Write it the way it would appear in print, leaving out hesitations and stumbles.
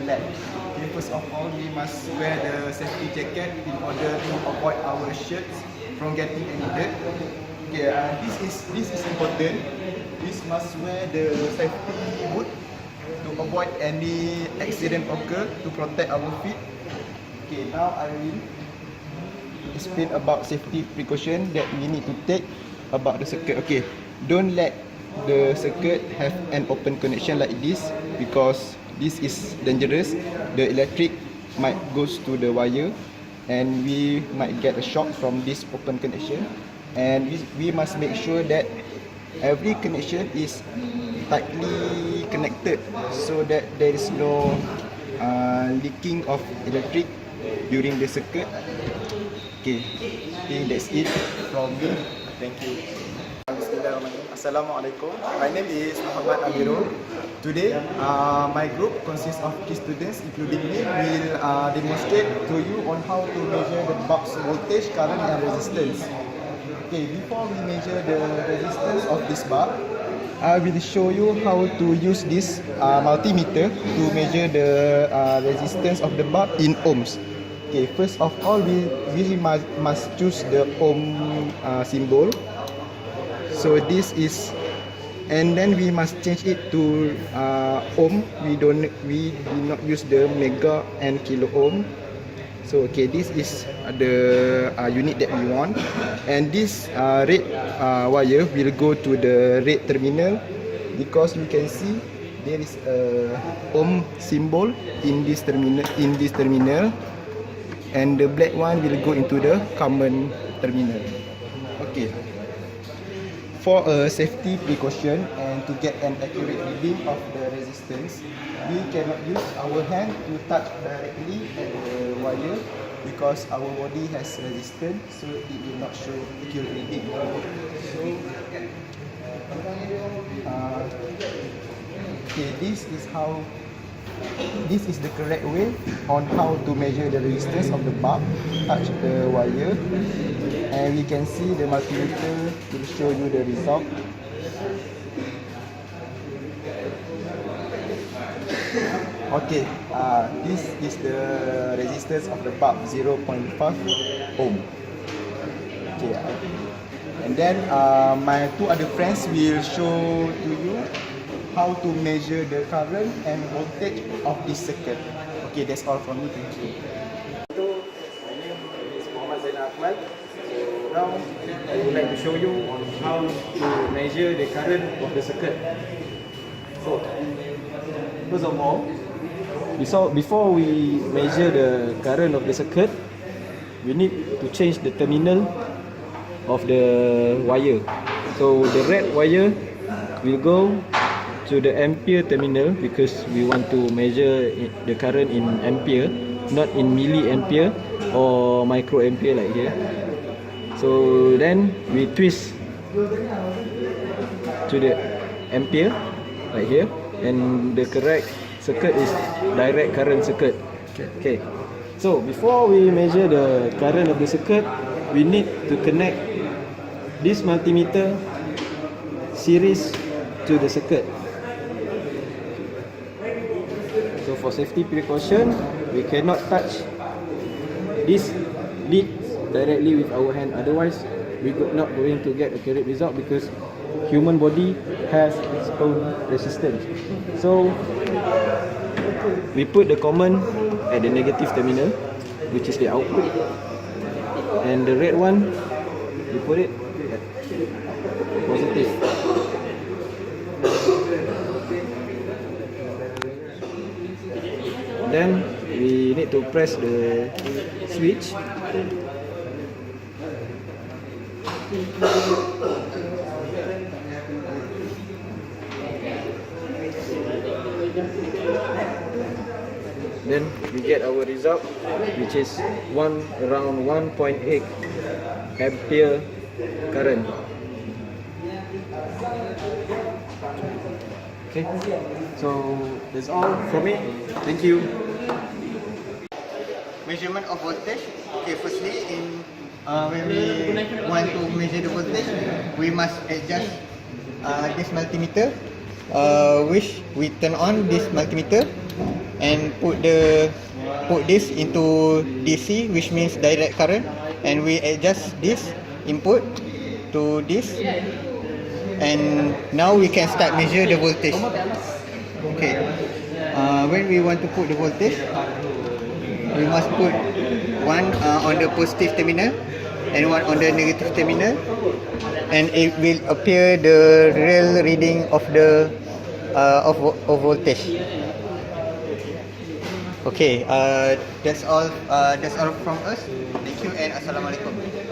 lab. Okay, first of all, we must wear the safety jacket in order to avoid our shirts from getting any dirt. Okay, this is important. We must wear the safety boot to avoid any accident occur, to protect our feet. Okay, now I will explain about safety precaution that we need to take about the circuit. Okay, don't let the circuit have an open connection like this, because this is dangerous. The electric might goes to the wire and we might get a shock from this open connection. And we must make sure that every connection is tightly connected so that there is no leaking of electric during the circuit. Okay, I think that's it from me. Thank you. Assalamualaikum. My name is Muhammad Amirul. Today, my group consists of 3 students, including me, will demonstrate to you on how to measure the bulb's voltage, current, and resistance. Okay, before we measure the resistance of this bulb, I will show you how to use this multimeter to measure the resistance of the bulb in ohms. Okay, first of all, we must choose the ohm symbol. So this is, and then we must change it to ohm. We do not use the mega and kilo ohm. So okay, this is the unit that we want, and this red wire will go to the red terminal, because we can see there is a ohm symbol in this terminal, and the black one will go into the common terminal. Okay. For a safety precaution and to get an accurate reading of the resistance, we cannot use our hand to touch directly at the wire, because our body has resistance, so it will not show accurate reading. So, okay, this is the correct way on how to measure the resistance of the bulb. Touch the wire, and we can see the multimeter will show you the result. Okay, this is the resistance of the bulb, 0.5 ohm. Okay, and then my 2 other friends will show to you how to measure the current and voltage of this circuit. Okay, that's all from me. Thank you. Now, I would like to show you on how to measure the current of the circuit. So, first of all, before we measure the current of the circuit, we need to change the terminal of the wire. So, the red wire will go to the ampere terminal, because we want to measure the current in ampere, not in milliampere or microampere like here. So then we twist to the ampere right here, and the correct circuit is direct current circuit. Okay. So before we measure the current of the circuit, we need to connect this multimeter series to the circuit. So for safety precaution, we cannot touch this lead directly with our hand, otherwise we are not going to get a accurate result, because human body has its own resistance. So we put the common at the negative terminal, which is the output, and the red one we put it at positive. Then we need to press the switch. Then we get our result, which is around 1.8 ampere current. Okay, so that's all from me. Thank you. Measurement of voltage. Okay, firstly, when we want to measure the voltage, we must adjust this multimeter, which we turn on this multimeter. and put this into DC, which means direct current, and we adjust this input to this, and now we can start measure the voltage. Okay, when we want to put the voltage, we must put one on the positive terminal and one on the negative terminal, and it will appear the real reading of the of voltage. Okay, that's all from us. Thank you and assalamualaikum.